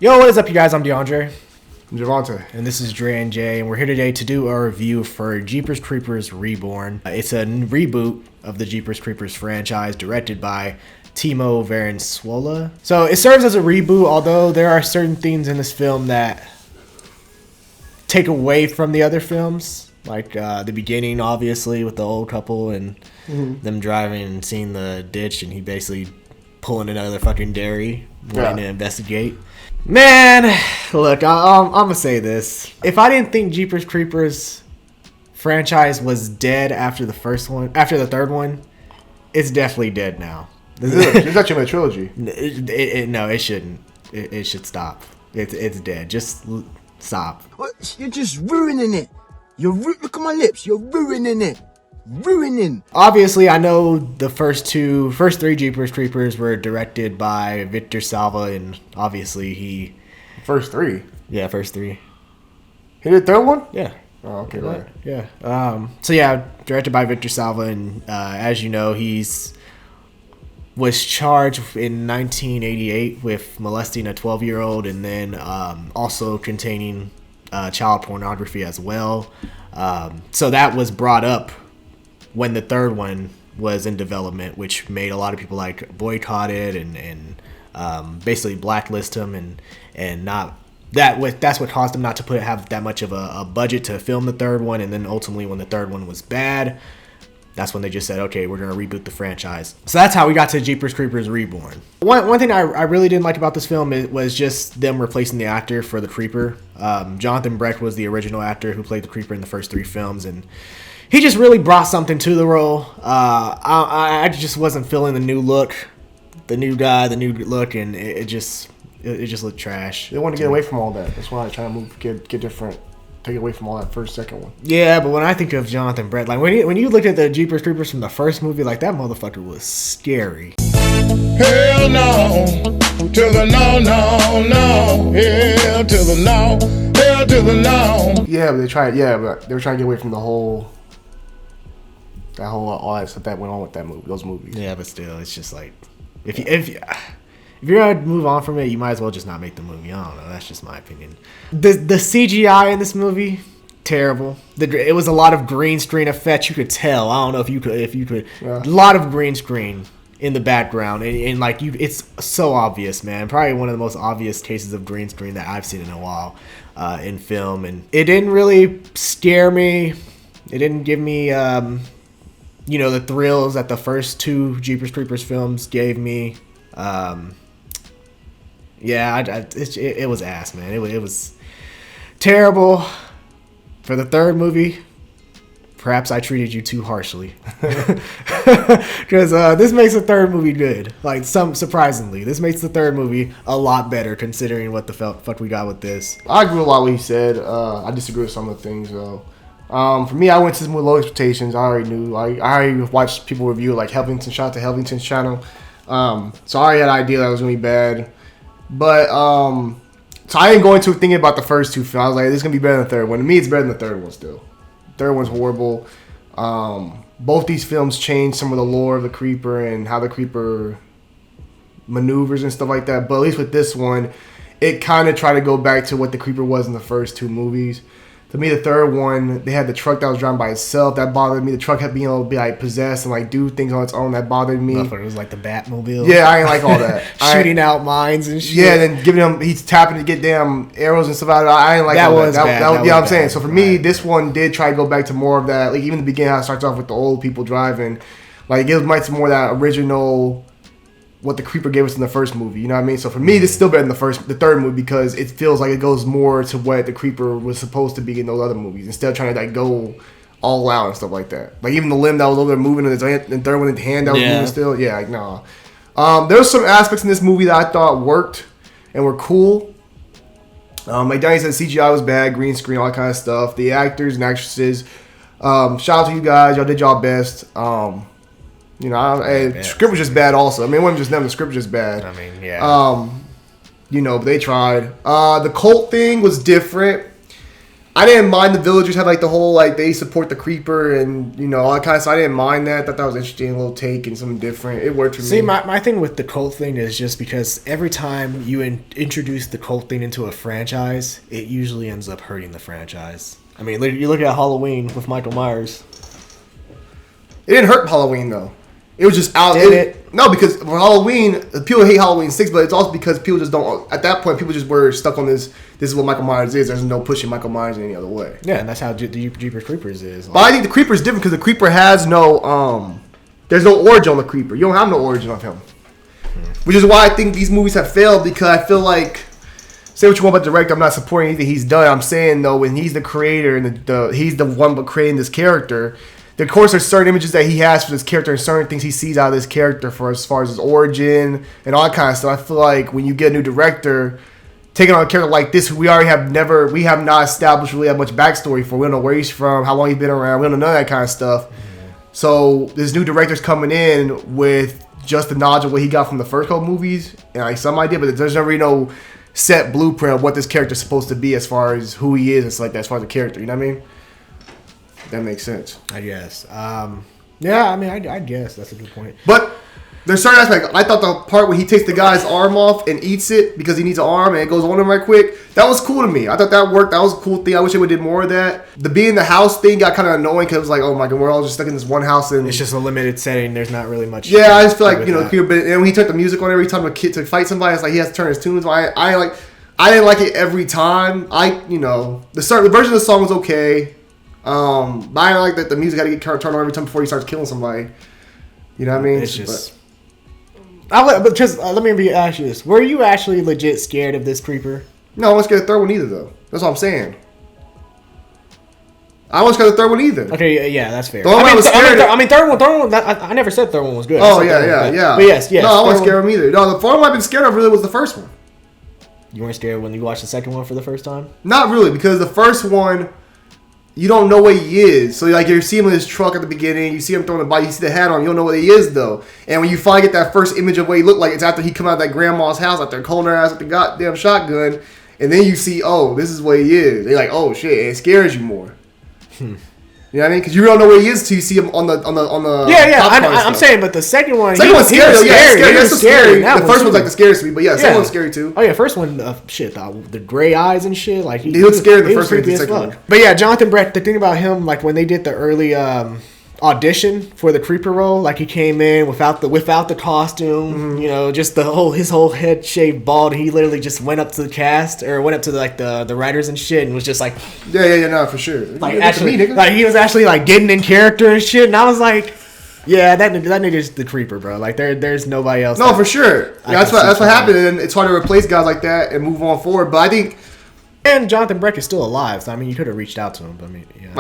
Yo, what is up, you guys? I'm DeAndre. I'm Javante. And this is Dre and Jay, and we're here today to do a review for Jeepers Creepers Reborn. It's a reboot of the Jeepers Creepers franchise, directed by Timo Valenzuela. So it serves as a reboot, although there are certain things in this film that take away from the other films. Like the beginning, obviously, with the old couple and them driving and seeing the ditch, and he basically pulling another fucking dairy, wanting to investigate. Man, look, I'm gonna say this. If I didn't think Jeepers Creepers franchise was dead after the first one, after the third one, it's definitely dead now. It's actually a trilogy. No, it shouldn't. It should stop. It's dead. Just stop. What? You're just ruining it. Look at my lips. You're ruining it. Ruining. Obviously, I know the first three Jeepers Creepers were directed by Victor Salva, and obviously he... First three? Yeah, first three. He did the third one? Yeah. Oh, okay, right. Yeah. So yeah, directed by Victor Salva, and as you know, was charged in 1988 with molesting a 12-year-old, and then also containing child pornography as well. So that was brought up when the third one was in development, which made a lot of people like boycott it and basically blacklist him, and not that's what caused them not to have that much of a budget to film the third one. And then ultimately, when the third one was bad, that's when they just said, okay, we're gonna reboot the franchise. So that's how we got to Jeepers Creepers Reborn. One thing I really didn't like about this film was just them replacing the actor for the Creeper. Jonathan Brecht was the original actor who played the Creeper in the first three films, and he just really brought something to the role. I just wasn't feeling the new look, the new guy, the new look, and it just looked trash. They wanted to get away from all that. That's why they're trying to get different, take away from all that second one. Yeah, but when I think of Jonathan Brecht, like when you look at the Jeepers Creepers from the first movie, like that motherfucker was scary. Hell no, to the no, no, no, hell to the no, hell to the no. Yeah, but they were trying to get away from all that stuff that went on with those movies. Yeah, but still, it's just like if you're gonna move on from it, you might as well just not make the movie. I don't know. That's just my opinion. The CGI in this movie, terrible. It was a lot of green screen effects. You could tell. I don't know if you could. Yeah. A lot of green screen in the background, and like it's so obvious, man. Probably one of the most obvious cases of green screen that I've seen in a while in film, and it didn't really scare me. It didn't give me the thrills that the first two Jeepers Creepers films gave me. It was ass, man. It was terrible. For the third movie, perhaps I treated you too harshly, because this makes the third movie good. Like surprisingly, this makes the third movie a lot better considering what the fuck we got with this. I agree with a lot of what he said. I disagree with some of the things though. For me, I went to this movie with low expectations. I already knew. I already watched people review it, like Helvington. Shout out to Helvington's channel. So I already had an idea that it was gonna be bad. But so I didn't go into thinking about the first two films. I was like, this is gonna be better than the third one. To me, it's better than the third one still. The third one's horrible. Both these films change some of the lore of the Creeper and how the Creeper maneuvers and stuff like that. But at least with this one, it kind of tried to go back to what the Creeper was in the first two movies. To me, the third one, they had the truck that was driving by itself. That bothered me. The truck had being able to be like possessed and like do things on its own. That bothered me. It was like the Batmobile. Yeah, I ain't like all that. Shooting out mines and shit. Yeah, and then he's tapping to get damn arrows and stuff out of it. I ain't like that. All was that. Bad. That, that yeah, was I'm saying. bad. So for me, this one did try to go back to more of that. Like even the beginning, how it starts off with the old people driving. Like it gives Mike some more of that original, what the Creeper gave us in the first movie. You know what I mean? So for me, this is still better than the third movie, because it feels like it goes more to what the Creeper was supposed to be in those other movies, instead of trying to like go all out and stuff like that. Like even the limb that was over there moving in the third one, the hand that was moving still. Yeah, like nah. There's some aspects in this movie that I thought worked and were cool. Like Danny said, CGI was bad, green screen, all that kind of stuff. The actors and actresses, shout out to you guys. Y'all did y'all best. The script was just bad also. I mean, it wasn't just them. The script was just bad. I mean, yeah. But they tried. The cult thing was different. I didn't mind the villagers had like the whole like they support the creeper and you know all that kind of stuff. I didn't mind that. Thought that was interesting, a little take and something different. It worked for me. See, my thing with the cult thing is just because every time you introduce the cult thing into a franchise, it usually ends up hurting the franchise. I mean, you look at Halloween with Michael Myers. It didn't hurt Halloween though. It was just out. Did it? No, because for Halloween, people hate Halloween 6, but it's also because people just don't. At that point, people just were stuck on this. This is what Michael Myers is. There's no pushing Michael Myers in any other way. Yeah, and that's how Jeepers Creepers is. But I think the Creeper is different because the Creeper has no. There's no origin on the Creeper. You don't have no origin of him. Which is why I think these movies have failed because I feel like. Say what you want about the director, I'm not supporting anything he's done. I'm saying though, when he's the creator and he's the one but creating this character. Of course, there's certain images that he has for this character and certain things he sees out of this character for as far as his origin and all that kind of stuff. I feel like when you get a new director taking on a character like this, we have not established really that much backstory for. We don't know where he's from, how long he's been around. We don't know none of that kind of stuff. Mm-hmm. So this new director's coming in with just the knowledge of what he got from the first couple movies and like some idea, but there's never really no set blueprint of what this character's supposed to be as far as who he is and stuff like that, as far as the character. You know what I mean? That makes sense. I guess. Yeah, I mean, I guess that's a good point. But there's certain aspects. I thought the part when he takes the guy's arm off and eats it because he needs an arm and it goes on him right quick, that was cool to me. I thought that worked. That was a cool thing. I wish they would have did more of that. The being in the house thing got kind of annoying because it was like, oh my god, we're all just stuck in this one house and it's just a limited setting. There's not really much. Yeah, I just feel like but and when he turned the music on every time a kid to fight somebody, it's like he has to turn his tunes. I didn't like it every time. The version of the song was okay. But I don't like that the music had to get turned on every time before he starts killing somebody. You know what I mean? It's just. Let me ask you this: were you actually legit scared of this creeper? No, I wasn't scared of the third one either, though. That's what I'm saying. I wasn't scared of the third one either. Okay, yeah, that's fair. Third one. I never said third one was good. Oh yeah. But yes. No, I wasn't scared of him either. No, the third one I've been scared of really was the first one. You weren't scared when you watched the second one for the first time? Not really, because the first one. You don't know what he is. So, like, you see him in his truck at the beginning. You see him throwing the body. You see the hat on. You don't know what he is, though. And when you finally get that first image of what he looked like, it's after he come out of that grandma's house out there, holding her ass with the goddamn shotgun. And then you see, oh, this is what he is. You're like, oh, shit. And it scares you more. You know what I mean? Because you don't know what he is until you see him on the Yeah, I'm saying, but the second one... Second one's scary. That's scary. The first one's like the scariest to me. But yeah, the second one's scary, too. Oh, yeah, first one, the gray eyes and shit. Like he looked scary in the first one and the second one. But yeah, Jonathan Brett, the thing about him, like when they did the early... audition for the creeper role, like he came in without the costume, just his whole head shaved bald. He literally just went up to the cast or went up to the writers and shit and was just like, no, for sure. Like actually, like he was actually like getting in character and shit. And I was like, yeah, that nigga's the creeper, bro. Like there's nobody else. No, for sure. Yeah, that's what happened, and it's hard to replace guys like that and move on forward. But I think. And Jonathan Breck is still alive, so I mean, you could have reached out to him. But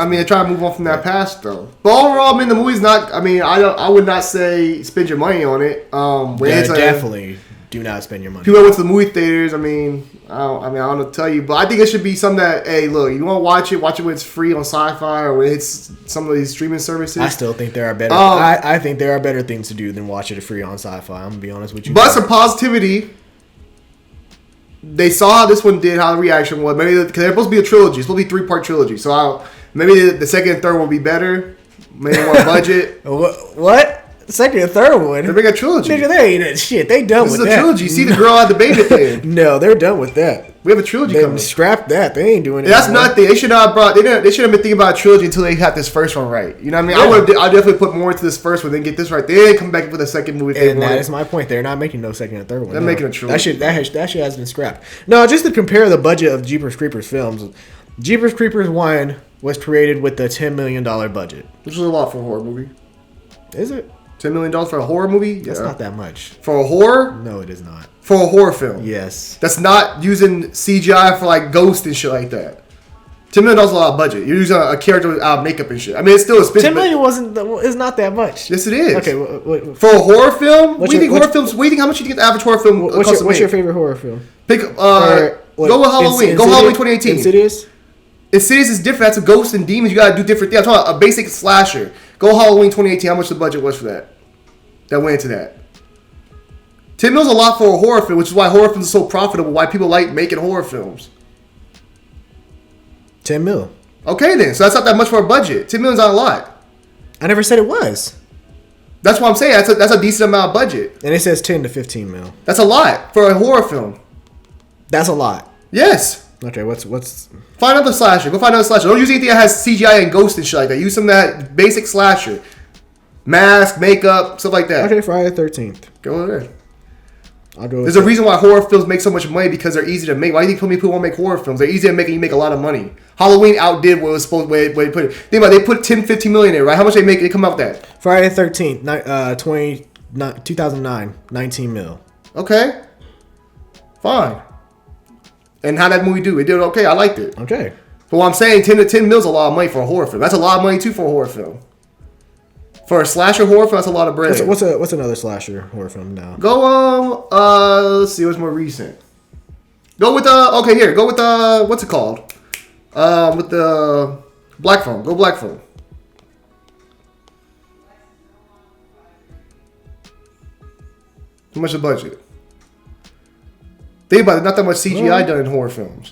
I try to move on from that past though. But overall, the movie's not. I would not say spend your money on it. Definitely do not spend your money. People went to the movie theaters. I don't know what to tell you, but I think it should be something that, hey, look, you want to watch it when it's free on Sci-Fi or when it's some of these streaming services. I still think there are better. I think there are better things to do than watch it free on Sci-Fi. I'm gonna be honest with you. But some positivity. They saw how this one did, how the reaction was. Maybe because they're supposed to be a trilogy. It's supposed to be a 3-part trilogy. So maybe the second and third one will be better. Maybe more budget. What? The second and third one? They're making a trilogy. Nigga, they ain't shit. They done with that. This is a trilogy. You see the girl at the baby at the end. No, they're done with that. We have a trilogy coming. Scrap that. They ain't doing it. That's nothing. They should not have brought. They should have been thinking about a trilogy until they got this first one right. You know what I mean? Yeah. I definitely put more into this first one, then get this right. Then come back with a second movie. And that is my point. They're not making no second and third one. They're making a trilogy. That shit has been scrapped. No, just to compare the budget of Jeepers Creepers films, Jeepers Creepers 1 was created with a $10 million budget. Which is a lot for a horror movie. Is it? $10 million for a horror movie? That's not that much. For a horror? No, it is not. For a horror film? Yes. That's not using CGI for like ghosts and shit like that. $10 million is a lot of budget. You're using a character without makeup and shit. It's still expensive. $10 million is not that much. Yes, it is. Okay, for a horror film? What do you think horror films? What do you think? How much do you think the average horror film costs? What's your favorite horror film? Go with Halloween. Go Halloween 2018. Insidious? Insidious is different. That's a ghosts and demons. You gotta do different things. I'm talking about a basic slasher. Go Halloween 2018. How much the budget was for that? That went into that. $10 million is a lot for a horror film, which is why horror films are so profitable. Why people like making horror films. $10 million. Okay, then. So that's not that much for a budget. $10 million's not a lot. I never said it was. That's what I'm saying. That's a decent amount of budget. And it says 10 to 15 mil. That's a lot for a horror film. That's a lot. Yes. Okay, what's... Find another slasher. Go find another slasher. Don't use anything that has CGI and ghosts and shit like that. Use some of that basic slasher. Mask, makeup, stuff like that. Okay, Friday the 13th. Go over there. I'll go. There's a reason why horror films make so much money because they're easy to make. Why do you think people want to make horror films? They're easy to make and you make a lot of money. Halloween outdid what it was supposed to where they put it. Think about it, they put 10, 15 million in it, right? How much they make? They come out with that? Friday the 13th, 2009, 19 mil. Okay. Fine. And how that movie do? It did okay. I liked it. Okay. But what I'm saying, 10 mil is a lot of money for a horror film. That's a lot of money too for a horror film. For a slasher horror film, that's a lot of bread. What's another slasher horror film now? Go let's see what's more recent. Go with go with what's it called? With the Black Phone. Go Black Phone. How much the budget? Think about it, not that much CGI done in horror films.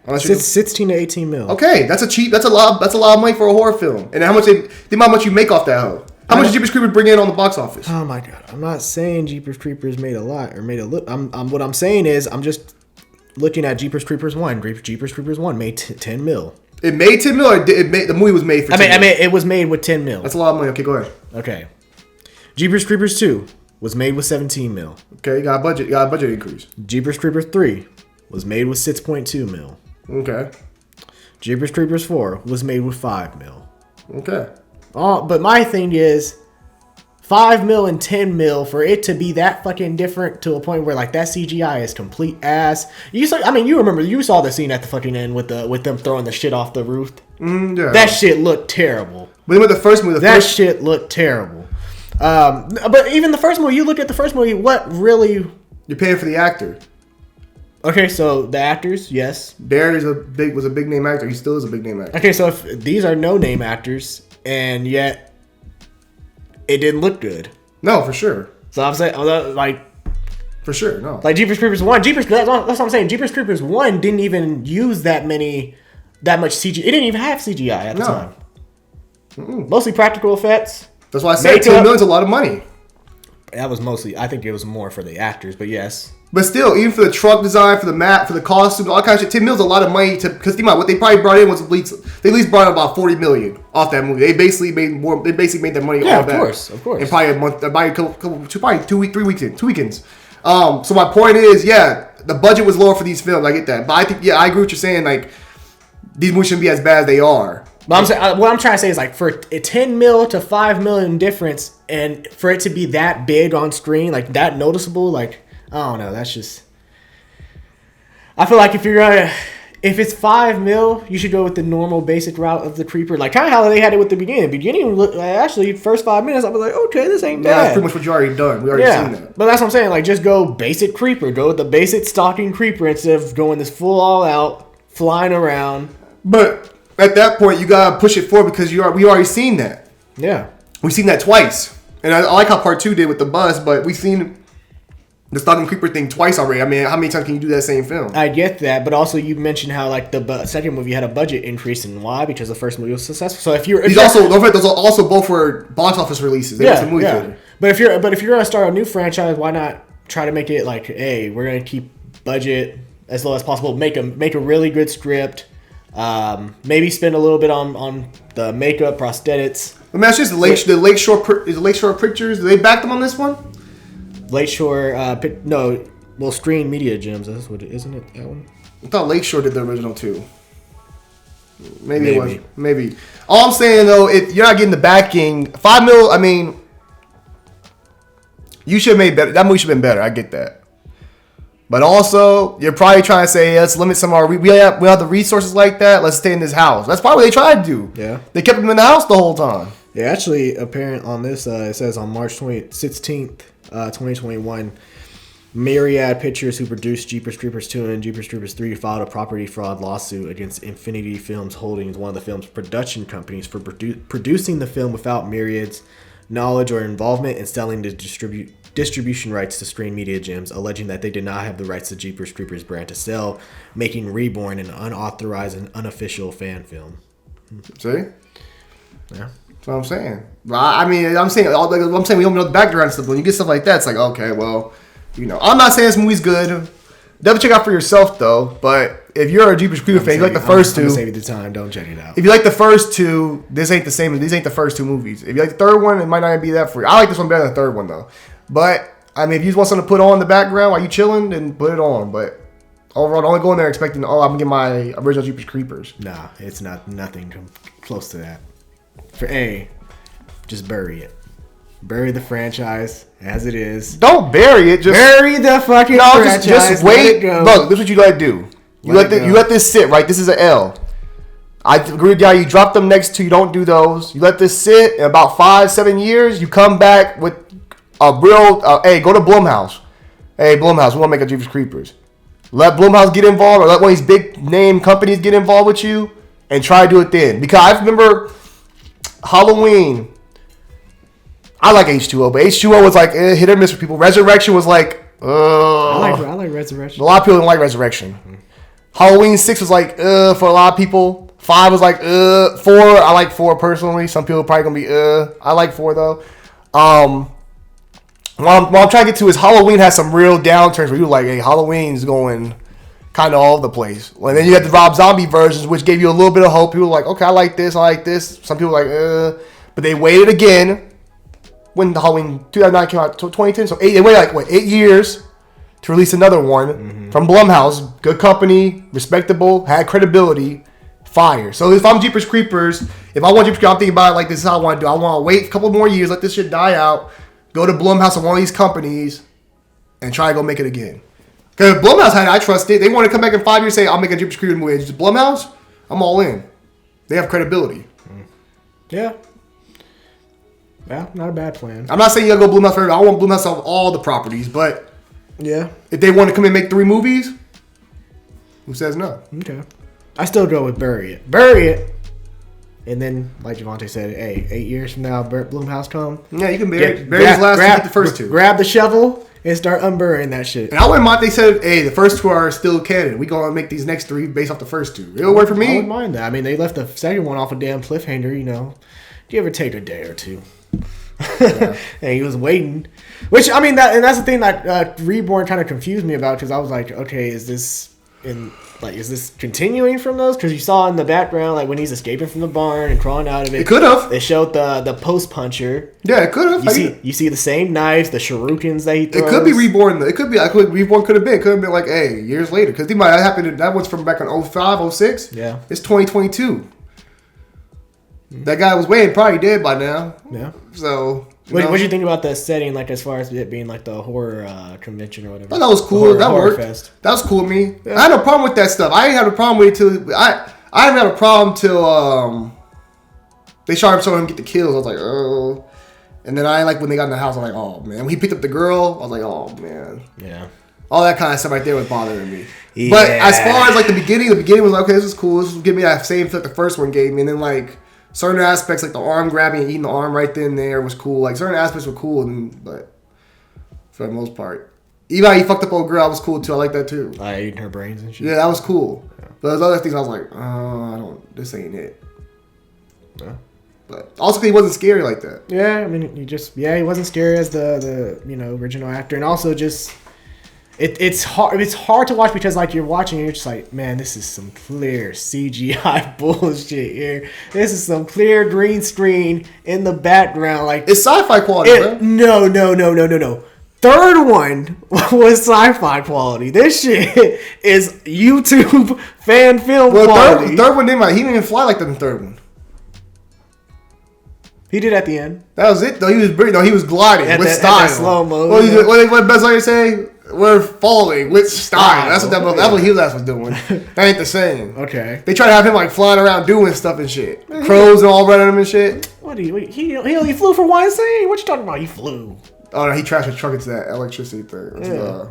It's 16 to 18 mil. Okay, that's a lot of money for a horror film. And how much think about how much you make off that hoe. How much did Jeepers Creepers bring in on the box office? Oh my god! I'm not saying Jeepers Creepers made a lot or made a little. What I'm saying is I'm just looking at Jeepers Creepers 1. Jeepers Creepers 1 made 10 mil. It made 10 mil, or the movie was made for 10 mil? I mean, it was made with 10 mil. That's a lot of money. Okay, go ahead. Okay. Jeepers Creepers 2 was made with 17 mil. Okay, you got a budget increase. Jeepers Creepers 3 was made with 6.2 mil. Okay. Jeepers Creepers 4 was made with 5 mil. Okay. But my thing is, 5 mil and 10 mil for it to be that fucking different to a point where like that CGI is complete ass. You saw the scene at the fucking end with them throwing the shit off the roof. Yeah. That shit looked terrible. But with the first movie, shit looked terrible. But even the first movie, you look at the first movie, what really? You're paying for the actor. Okay, so the actors, yes. Darren was a big name actor. He still is a big name actor. Okay, so if these are no name actors, and yet it didn't look good. No, for sure. So I'm saying, like, for sure, no. Like Jeepers Creepers 1, that's what I'm saying. Jeepers Creepers 1 didn't even use that much CGI. It didn't even have CGI at the time. Mm-mm. Mostly practical effects. That's why I said 10 million is a lot of money. That was mostly, I think it was more for the actors, but yes. But still, even for the truck design, for the map, for the costumes, all kind of shit, 10 mil is a lot of money because think about what they probably brought in was they at least brought in about 40 million off that movie. They basically made more. They basically made their money off that. Of course. And probably a month, probably 3 weekends. So my point is, the budget was lower for these films. I get that, but I think, I agree with what you're saying. Like these movies shouldn't be as bad as they are. But I'm saying, what I'm trying to say is like for a 10 mil to 5 million difference, and for it to be that big on screen, like that noticeable, like I don't know. That's just. I feel like if it's 5 mil, you should go with the normal basic route of the creeper, like kind of how they had it with the beginning. The beginning, actually, first 5 minutes, I was like, okay, this ain't bad. That's pretty much what you already done. We already seen that. But that's what I'm saying. Like, just go basic creeper. Go with the basic stalking creeper instead of going this full all out flying around. But at that point, you gotta push it forward because we already seen that. Yeah, we've seen that twice, and I like how part 2 did with the bus, but we've seen the stalking creeper thing twice already. I mean, how many times can you do that same film? I get that, but also you mentioned how like the second movie had a budget increase, and why? Because the first movie was successful. So those are also both for box office releases. They went to movie theater. But if you're gonna start a new franchise, why not try to make it like, hey, we're gonna keep budget as low as possible. Make a really good script. Maybe spend a little bit on the makeup, prosthetics. Let me ask you this: the Lakeshore Pictures, do they back them on this one? Lakeshore, Screen Media Gems. That's what it isn't it? That one. I thought Lakeshore did the original too. Maybe it was. Maybe. All I'm saying though, if you're not getting the backing, 5 mil. I mean, you should have made better. That movie should have been better. I get that. But also, you're probably trying to say, let's limit some of our... We have the resources like that. Let's stay in this house. That's probably what they tried to do. Yeah. They kept them in the house the whole time. Yeah, actually, apparent on this, it says on March 16th, 2021, Myriad Pictures, who produced Jeepers Creepers 2 and Jeepers Creepers 3, filed a property fraud lawsuit against Infinity Films Holdings, one of the film's production companies, for producing the film without Myriad's knowledge or involvement in selling to distribution rights to Stream Media Gems, alleging that they did not have the rights to Jeepers Creepers brand to sell, making Reborn an unauthorized and unofficial fan film. See? Yeah. That's what I'm saying. I'm saying we don't know the background stuff. When you get stuff like that, it's like, okay, well, I'm not saying this movie's good. Definitely check out for yourself, though. But if you're a Jeepers Creepers fan, you like the first two. I'm gonna save you the time. Don't check it out. If you like the first two, this ain't the same. These ain't the first two movies. If you like the third one, it might not be that for you. I like this one better than the third one, though. But, if you just want something to put on in the background while you chilling, then put it on. But overall, don't go in there expecting, I'm going to get my original Jeepers Creepers. Nah, it's nothing close to that. Just bury it. Bury the franchise as it is. Don't bury it. Just bury the fucking franchise. Just wait. Look, this is what you gotta do. You let this sit, right? This is an L. I agree with you. You drop them next to. You don't do those. You let this sit. In about 5-7 years, you come back with a real. Hey, go to Blumhouse. Hey, Blumhouse, we want to make a Jeepers Creepers. Let Blumhouse get involved, or let one of these big name companies get involved with you, and try to do it then. Because I remember Halloween. I like H2O, but H2O was like hit or miss for people. Resurrection was like, I like Resurrection. A lot of people didn't like Resurrection. Mm-hmm. Halloween 6 was like, for a lot of people. 5 was like, 4. I like 4 personally. Some people probably gonna be, I like 4 though. What I'm trying to get to is Halloween has some real downturns where you're like, hey, Halloween's going kind of all over the place. And then you got the Rob Zombie versions, which gave you a little bit of hope. People were like, okay, I like this. Some people were like, but they waited again. When the Halloween 2009 came out, 2010, so they waited 8 years to release another one from Blumhouse. Good company, respectable, had credibility, fire. So if I'm Jeepers Creepers, if I want Jeepers Creepers, I'm thinking about it like this is how I want to do. I want to wait a couple more years, let this shit die out, go to Blumhouse or one of these companies, and try to go make it again. Because Blumhouse had it, I trust it. They want to come back in 5 years and say, I'll make a Jeepers Creepers movie. It's just Blumhouse, I'm all in. They have credibility. Yeah. Yeah, not a bad plan. I'm not saying you gotta go Blumhouse forever. I want Blumhouse off all the properties, but yeah, if they want to come and make 3 movies, who says no? Okay, I still go with bury it, and then like Javante said, hey, 8 years from now, Blumhouse come. Yeah, you can bury his last grab the first 2. Grab the shovel and start unburying that shit. And I wouldn't mind. They said, hey, the first 2 are still canon. We gonna make these next 3 based off the first 2. It'll work for me. I wouldn't mind that. I mean, they left the second one off a damn cliffhanger. Give or take a day or 2. Yeah. And he was waiting, which that's the thing that Reborn kind of confused me about, because I was like, okay, is this continuing from those? Because you saw in the background, like when he's escaping from the barn and crawling out of it, could have. They showed the post puncher. Yeah, it could have. You see the same knives, the shurikens that he throws. It could be Reborn. It could be. Reborn could have been. It could have been like, hey, years later, because it might have happened. That was from back in 05, 06. Yeah, it's 2022. That guy was waiting, probably dead by now. Yeah. So, what do you think about the setting, like as far as it being like the horror convention or whatever? Oh, that was cool. That worked. Fest. That was cool with me. Yeah. I had no problem with that stuff. I didn't have a problem with it till I didn't have a problem till they started showing him get the kills. I was like, oh. And then I didn't like when they got in the house. I'm like, oh man. When he picked up the girl, I was like, oh man. Yeah. All that kind of stuff right there was bothering me. Yeah. But as far as like the beginning was like, okay, this is cool. This will give me that same feel that the first one gave me, and then like. Certain aspects, like the arm grabbing and eating the arm right then and there, was cool. Like, certain aspects were cool, but for the most part. Even how he fucked up old girl, I was cool, too. I like that, too. Eating her brains and shit. Yeah, that was cool. Yeah. But there's other things I was like, this ain't it. Yeah. But also, he wasn't scary like that. Yeah, I mean, he wasn't scary as the original actor. And also just... It's hard to watch because like you're watching and you're just like, man, this is some clear CGI bullshit here. This is some clear green screen in the background. Like it's sci-fi quality, bro. No. Third one was sci-fi quality. This shit is YouTube fan film quality. Third one didn't. He didn't even fly like that in the third one. He did at the end. That was it though. He was gliding with style. Slow mo. What Buzz Lightyear say? We're falling with style. That's what he was doing. That ain't the same. Okay. They try to have him like flying around doing stuff and shit. Crows and all running him and shit. What he flew for one scene? What you talking about? He flew. Oh no, he trashed a truck into that electricity thing. Yeah.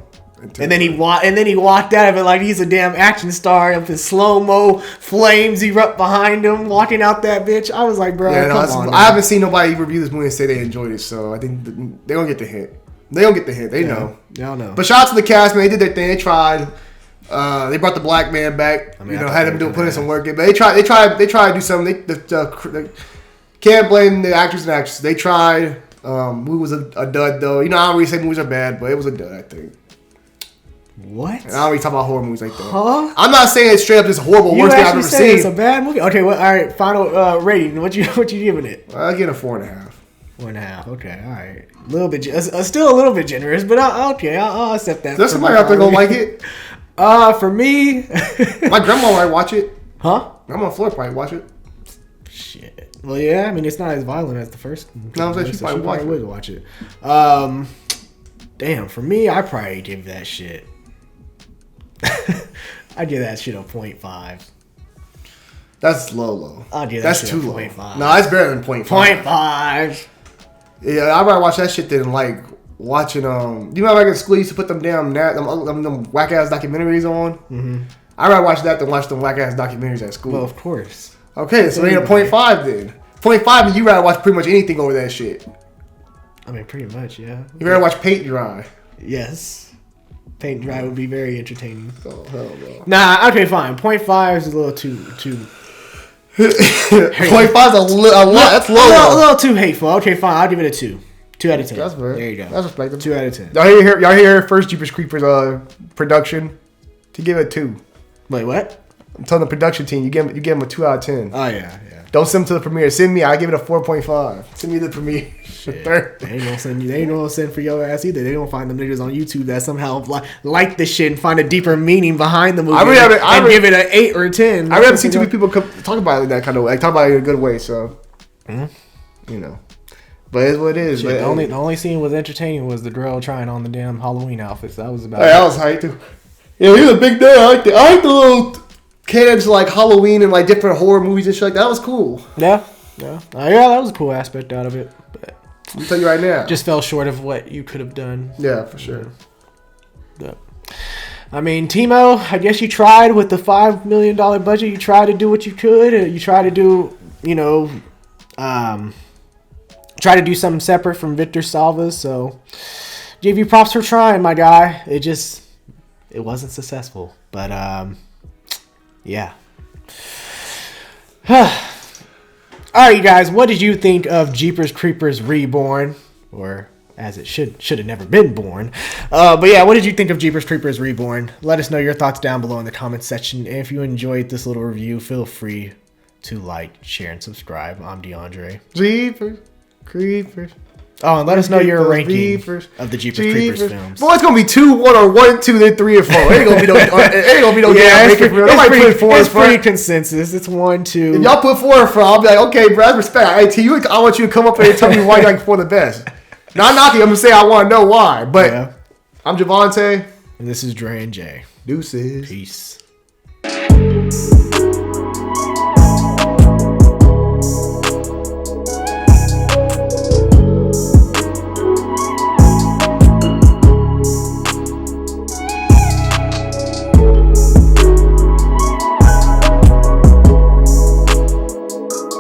And then he walked out of it like he's a damn action star. Up in slow mo, flames erupt behind him, walking out that bitch. I was like, bro, come on. I haven't seen nobody review this movie and say they enjoyed it, so I think they're gonna get the hint. They don't get the hint. They know. Y'all know. But shout out to the cast, man. They did their thing. They tried. They brought the black man back. I mean, had him put in some work in. But they tried to do something. They can't blame the actors and actresses. They tried. Movie was a dud though. You know, I don't really say movies are bad, but it was a dud, I think. What? And I don't really talk about horror movies like that. Huh? I'm not saying it's straight up just horrible, worst thing I've ever seen. It's a bad movie. Okay, well, all right. Final rating. What you giving it? I give it a 4.5. 4.5. Okay, all right. A little bit, still a little bit generous, but I'll accept that. There's somebody out there gonna like it. For me, my grandma might watch it. Huh? Grandma Floyd probably watch it. Shit. Well, yeah. I mean, it's not as violent as the first. No, I'm saying she probably would watch it. Damn. For me, I probably give that shit. I give that shit a 0.5. That's low. I'll give that That's shit too a low. 0.5. No, it's better than 0.5. 0.5. Yeah, I'd rather watch that shit than like watching. You know, like in school used to put them damn them whack ass documentaries on. Mm-hmm. I'd rather watch that than watch them whack ass documentaries at school. Well, of course. Okay, so it ain't a 0.5 then. 0.5, and you rather watch pretty much anything over that shit. I mean, pretty much, yeah. You rather watch paint dry. Yes. Paint dry would be very entertaining. Oh hell no. Nah, okay, fine. 0.5 is a little too. 0.5 is a lot. That's low. A little too hateful. Okay, fine. I'll give it a 2. 2 out of 10. That's fair. There you go. That's respectable. 2 out of 10. Y'all hear first Jeepers Creepers production to give it a 2. Wait, what? I'm telling the production team you give them a 2 out of 10. Oh yeah. Don't send them to the premiere. Send me. I give it a 4.5. Send me the premiere. Shit. They ain't gonna send you. They ain't gonna send for your ass either. They gonna find them niggas on YouTube that somehow like this shit and find a deeper meaning behind the movie. I give it an 8 or a 10. I haven't seen too many people talk about it that kind of way. Like, talk about it in a good way. So, you know, but it's what it is. Shit, but, the only scene was entertaining was the girl trying on the damn Halloween outfits. That was about. Hey, that was hype too. Yeah, he was a big dude. I like the little kids like Halloween and like different horror movies and shit like that. Was cool. Yeah. That was a cool aspect out of it. But I'll tell you right now, just fell short of what you could have done. Yeah, for sure. But, I mean, Timo, I guess you tried with the $5 million budget. You tried to do what you could. You tried to do, try to do something separate from Victor Salva's. So, give you props for trying, my guy. It wasn't successful. But, yeah. All right, you guys, what did you think of Jeepers Creepers Reborn? Or as it should have never been born. But yeah, what did you think of Jeepers Creepers Reborn? Let us know your thoughts down below in the comments section. And if you enjoyed this little review, feel free to like, share, and subscribe. I'm DeAndre. Jeepers Creepers. Oh, and let us know your ranking of the Jeepers Creepers films. Well, it's gonna be 2, 1, or 1, 2, then 3 or 4. It ain't gonna be no. Yeah, it's pretty consensus. It's 1, 2. If y'all put 4 in front, I'll be like, okay, bro, respect. I want you to come up here and tell me why you like 4 the best. Not knocking. I'm gonna say I want to know why. But I'm Javante, and this is Dre and Jay. Deuces. Peace.